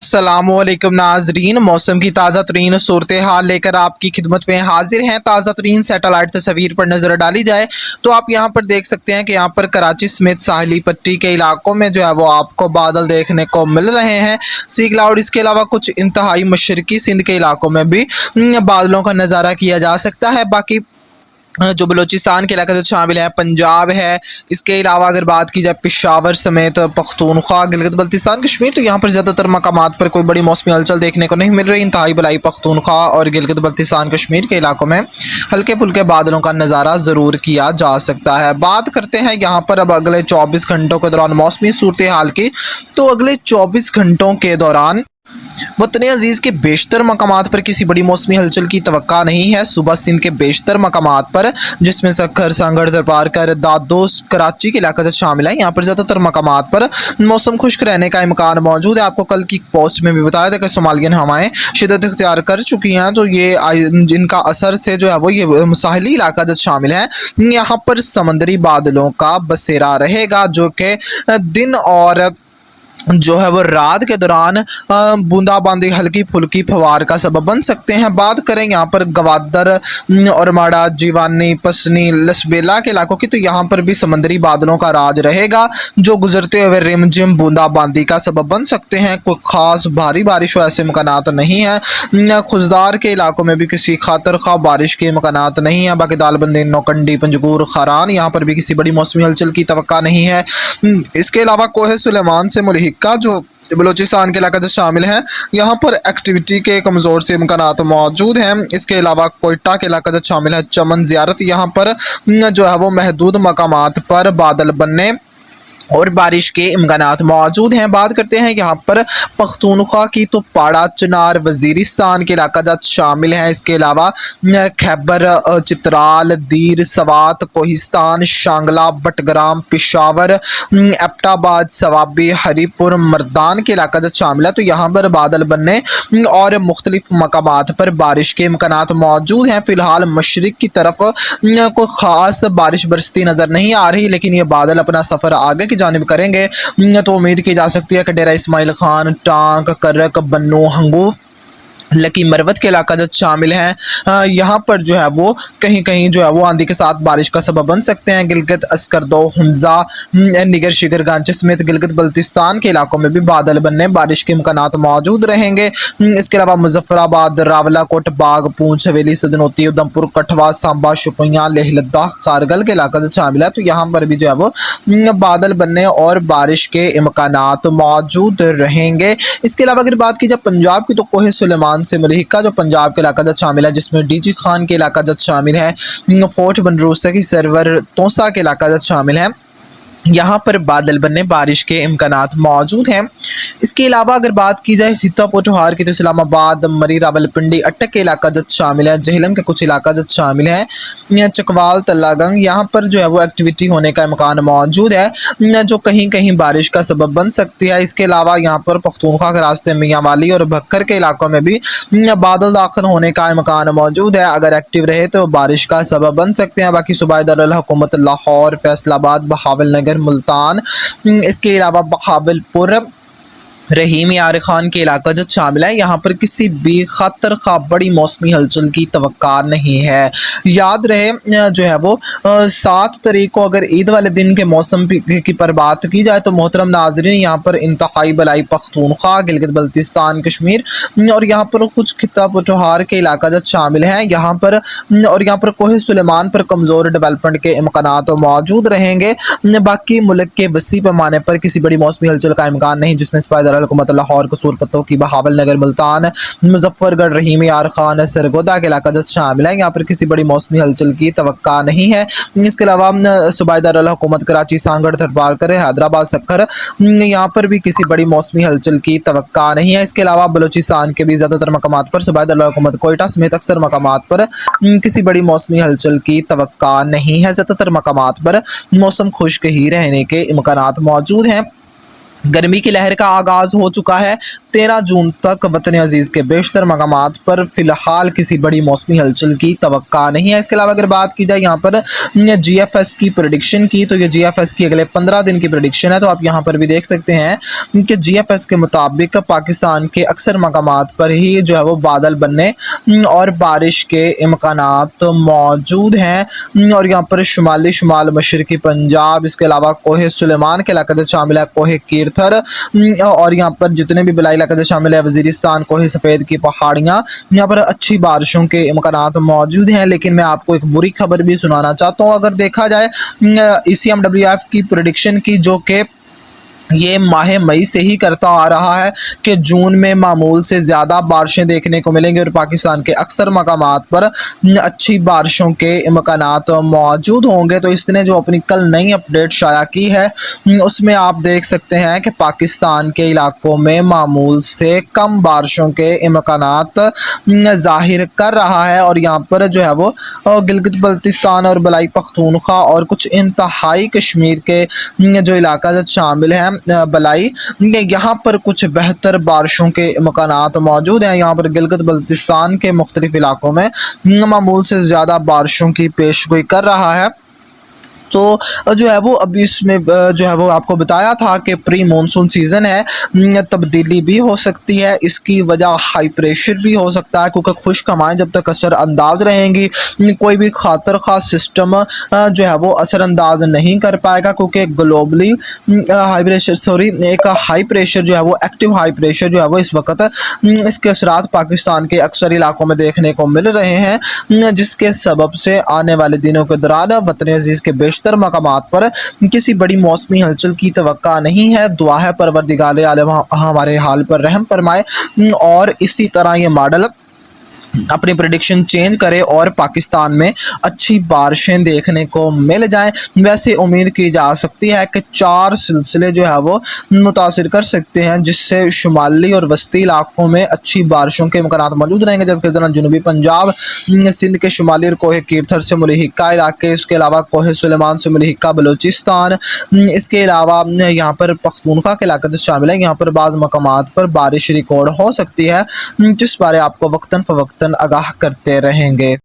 अस्सलामुअलैकुम नाजरीन, मौसम की ताज़ा तरीन सूरत हाल लेकर आपकी खिदमत में हाजिर हैं। ताज़ा तरीन सैटेलाइट तस्वीर पर नज़र डाली जाए तो आप यहाँ पर देख सकते हैं कि यहाँ पर कराची समेत साहिली पट्टी के इलाकों में जो है वो आपको बादल देखने को मिल रहे हैं, सी क्लाउड। इसके अलावा कुछ इंतहाई मशरकी सिंध के इलाकों में भी बादलों का नज़ारा किया जा सकता है। बाकी जो बलूचिस्तान के इलाके से शामिल है, पंजाब है, इसके अलावा अगर बात की जाए पेशावर समेत पख्तूनख्वा, गिलगित बल्तिस्तान कश्मीर, तो यहाँ पर ज़्यादातर मकामात पर कोई बड़ी मौसमी हलचल देखने को नहीं मिल रही। इंतहाई बलाई पख्तूनख्वा और गिलगित बल्तिस्तान कश्मीर के इलाकों में हल्के फुल्के बादलों का नज़ारा ज़रूर किया जा सकता है। बात करते हैं यहाँ पर अब अगले 24 घंटों के दौरान मौसमी सूरत हाल की, तो अगले 24 घंटों के दौरान वतन अजीज़ के बेशतर मकामात पर किसी बड़ी मौसमी हलचल की तवक्का नहीं है। सुबह सिंध के बेशतर मकामात पर, जिसमें सखर, संगड़, दरबारकर, दादोस, कराची के इलाके से शामिल है, यहाँ पर ज़्यादातर मकामात पर मौसम खुश्क रहने का इम्कान मौजूद है। आपको कल की पोस्ट में भी बताया था कि सोमालियन हवाएं शिदत इख्तियार कर चुकी हैं, तो ये जिनका असर से जो है वो ये साहिली इलाका जो शामिल है, यहाँ पर समंदरी बादलों का बसेरा रहेगा, जो कि दिन और जो है वो रात के दौरान बूंदाबांदी, हल्की फुल्की फवार का सबब बन सकते हैं। बात करें यहाँ पर गवादर और माड़ा, जीवानी, पसनी, लसबेला के इलाकों की, तो यहाँ पर भी समंदरी बादलों का राज रहेगा, जो गुजरते हुए रिमझिम बूंदाबांदी का सबब बन सकते हैं। कोई खास भारी बारिश हो ऐसे इम्कानात नहीं है। खुशदार के इलाकों में भी किसी खातर खा बारिश के इम्कानात नहीं है। बाकी दालबंदी, नौकंडी, पंजगूर, खारान, यहाँ पर भी किसी बड़ी मौसमी हलचल की तवक्का नहीं है। इसके अलावा कोहे सुलेमान से मुल्हिक का जो बलूचिस्तान के इलाके से शामिल है, यहाँ पर एक्टिविटी के कमज़ोर से इम्कानात मौजूद हैं। इसके अलावा कोयटा के इलाके से शामिल है चमन ज़ियारत, यहाँ पर जो है वो महदूद मकामात पर बादल बनने और बारिश के इम्कानात मौजूद हैं। बात करते हैं यहाँ पर पख्तूनख्वा की, तो पाड़ा, चनार, वजीरिस्तान के इलाका जात शामिल हैं। इसके अलावा खैबर, चित्राल, दीर, सवात, कोहिस्तान, शांगला, बटग्राम, पेशावर, एबटाबाद, सवाबी, हरीपुर, मर्दान के इलाका जात शामिल है, तो यहाँ पर बादल बनने और मुख्तलिफ मकामात पर बारिश के इम्कानात मौजूद हैं। फिलहाल मशरिक की तरफ कोई ख़ास बारिश बरसती नज़र नहीं आ रही, लेकिन ये बादल अपना सफ़र आगे की जानिब करेंगे, तो उम्मीद की जा सकती है कि डेरा इस्माइल खान, टांग, करक, बन्नू, हंगू, लकी मरवत के इलाका जो शामिल हैं, यहाँ पर जो है वो कहीं कहीं जो है वो आंधी के साथ बारिश का सबब बन सकते हैं। गिलगित, अस्करदो, हुंजा, निगर, शिगर, गांचे समेत गिलगित बल्तिस्तान के इलाकों में भी बादल बनने, बारिश के इम्कानात मौजूद रहेंगे। इसके अलावा मुजफ्फराबाद, रावलाकोट, बाग, पूंछ, हवेली, सदनोती, उधमपुर, कठवा, सांबा, शुपियां, लेह लद्दाख, कारगिल के इलाका जो शामिल है, तो यहाँ पर भी जो है वो बादल बनने और बारिश के इम्कानात मौजूद रहेंगे। इसके अलावा अगर बात की जाए पंजाब की, तो कोहे सुलेमान से मुल्हिक का जो पंजाब के इलाका जत शामिल है, जिसमें डीजी खान के इलाका जत शामिल है, फोर्ट बनरूसा की सरवर, तोसा के इलाका जत शामिल है, यहाँ पर बादल बनने, बारिश के इम्कानात मौजूद हैं। इसके अलावा अगर बात की जाए हिता पोठोहार की, तो इस्लामाबाद, मरी, रावलपिंडी, अटक के इलाका जत शामिल है, जहलम के कुछ इलाका जत शामिल है, चकवाल, तल्लागंग, यहाँ पर जो है वो एक्टिविटी होने का इम्कान मौजूद है, जो कहीं कहीं बारिश का सबब बन सकती है। इसके अलावा यहाँ पर पख्तूनख्वा के रास्ते मियांवाली और भक्कर के इलाकों में भी बादल दाखिल होने का इम्कान मौजूद है। अगर एक्टिव रहे तो बारिश का सबब बन सकते हैं। बाकी सूबाए दारुल हुकूमत लाहौर, फैसलाबाद, बहावल नगर, मुल्तान, इसके अलावा बहावलपुर, रहीम यार खान के इलाका जो शामिल है, यहाँ पर किसी भी खतर खा बड़ी मौसमी हलचल की तवक्का नहीं है। याद रहे जो है वो 7 तारीख को अगर ईद वाले दिन के मौसम की पर बात की जाए, तो मोहतरम नाजरीन यहाँ पर इंतहाई बलाई पख्तूनख्वा, गिलगित बल्तिस्तान कश्मीर और यहाँ पर कुछ खिता पठोहार के इलाका जो शामिल हैं, यहाँ पर और यहाँ पर कोहे सुलेमान पर कमज़ोर डेवलपमेंट के इम्कानात मौजूद रहेंगे। बाकी मुल्क के वसी पैमाने पर किसी बड़ी मौसमी हलचल का इम्कान नहीं, जिसमें स्पाइदर हुकूमत लाहौर, कसूर पत्तों की, बहावल नगर, मुल्तान, मुजफ्फरगढ़, रहीम यार खान, सरगोदा के इलाका जो शामिल है, यहाँ पर किसी बड़ी मौसमी हलचल की तवक्का नहीं है। इसके अलावा सूबाए दारुल हुकूमत कराची, सांगड़, दरबारकर, हैदराबाद, सखर, यहाँ पर भी किसी बड़ी मौसमी हलचल की तवक्का नहीं है। इसके अलावा बलूचिस्तान के भी ज़्यादातर मकामात पर, सूबाए दारुल हुकूमत कोयटा समेत अक्सर मकामात पर किसी बड़ी मौसमी हलचल की तवक्का नहीं है। ज़्यादातर मकामात पर मौसम खुश्क ही रहने के इम्कानात मौजूद हैं। गर्मी की लहर का आगाज़ हो चुका है, 13 जून तक वतन अजीज़ के बेशतर मकामात पर फ़िलहाल किसी बड़ी मौसमी हलचल की तवक्का नहीं है। इसके अलावा अगर बात की जाए यहाँ पर GFS की प्रेडिक्शन की, तो ये GFS की अगले 15 दिन की प्रेडिक्शन है। तो आप यहाँ पर भी देख सकते हैं कि GFS के मुताबिक पाकिस्तान के अक्सर मकामात पर ही जो है वो बादल बनने और बारिश के इम्कानात मौजूद हैं। और यहाँ पर शुमाल मशरकी पंजाब, इसके अलावा कोहे सुलेमान के इलाके शामिल है, कोहे कीरथर, और यहाँ पर जितने भी बलाई इलाके शामिल है, वजीरिस्तान, कोहे सफ़ेद की पहाड़ियाँ, यहाँ पर अच्छी बारिशों के इम्कानात मौजूद हैं। लेकिन मैं आपको एक बुरी खबर भी सुनाना चाहता हूँ। अगर देखा जाए ECMWF की प्रेडिक्शन की, जो कि ये माह मई से ही करता आ रहा है कि जून में मामूल से ज़्यादा बारिशें देखने को मिलेंगी और पाकिस्तान के अक्सर मकामात पर अच्छी बारिशों के इम्कानात मौजूद होंगे। तो इसने जो अपनी कल नई अपडेट शाया की है उसमें आप देख सकते हैं कि पाकिस्तान के इलाकों में मामूल से कम बारिशों के इम्कानात ज़ाहिर कर रहा है। और यहाँ पर जो है वो गिलगित बल्तिस्तान और बलाई पख्तूनख्वा और कुछ इंतहाई कश्मीर के जो इलाका शामिल हैं बलाई, यहाँ पर कुछ बेहतर बारिशों के इम्कानात मौजूद हैं। यहाँ पर गिलगित बल्तिस्तान के मुख्तलिफ इलाकों में मामूल से ज़्यादा बारिशों की पेशगोई कर रहा है। तो जो है वो अभी इसमें जो है वो आपको बताया था कि प्री मानसून सीज़न है, तब्दीली भी हो सकती है। इसकी वजह हाई प्रेशर भी हो सकता है, क्योंकि खुश्क हवाएं जब तक असर अंदाज रहेंगी कोई भी खातर ख़ास सिस्टम जो है वो असर अंदाज नहीं कर पाएगा, क्योंकि ग्लोबली एक हाई प्रेशर जो है वो एक्टिव हाई प्रेशर जो है वो इस वक्त इसके असरात पाकिस्तान के अक्सर इलाकों में देखने को मिल रहे हैं, जिसके सबब से आने वाले दिनों के दौरान वतन अजीज़ के बेशतर मकामात पर किसी बड़ी मौसमी हलचल की तवक्का नहीं है। दुआ है परवरदिगार आलम हमारे हाल पर रहम फरमाए और इसी तरह ये मॉडल अपनी प्रेडिक्शन चेंज करे और पाकिस्तान में अच्छी बारिशें देखने को मिल जाएं। वैसे उम्मीद की जा सकती है कि 4 सिलसिले जो है वो मुतासिर कर सकते हैं, जिससे शुमाली और वस्ती इलाकों में अच्छी बारिशों के इम्कानात मौजूद रहेंगे। जबकि जनूबी पंजाब, सिंध के शुमाली और कोहे कीरथर से मुल्हिका इलाके, इसके अलावा कोहे सुलेमान से मुल्हिका बलूचिस्तान, इसके अलावा यहाँ पर पख्तूनख्वा के इलाके शामिल है। यहाँ पर बाज़ मकामात पर बारिश रिकॉर्ड हो सकती है, जिस बारे आपको वक्तन फ़वक्तन आगाह करते रहेंगे।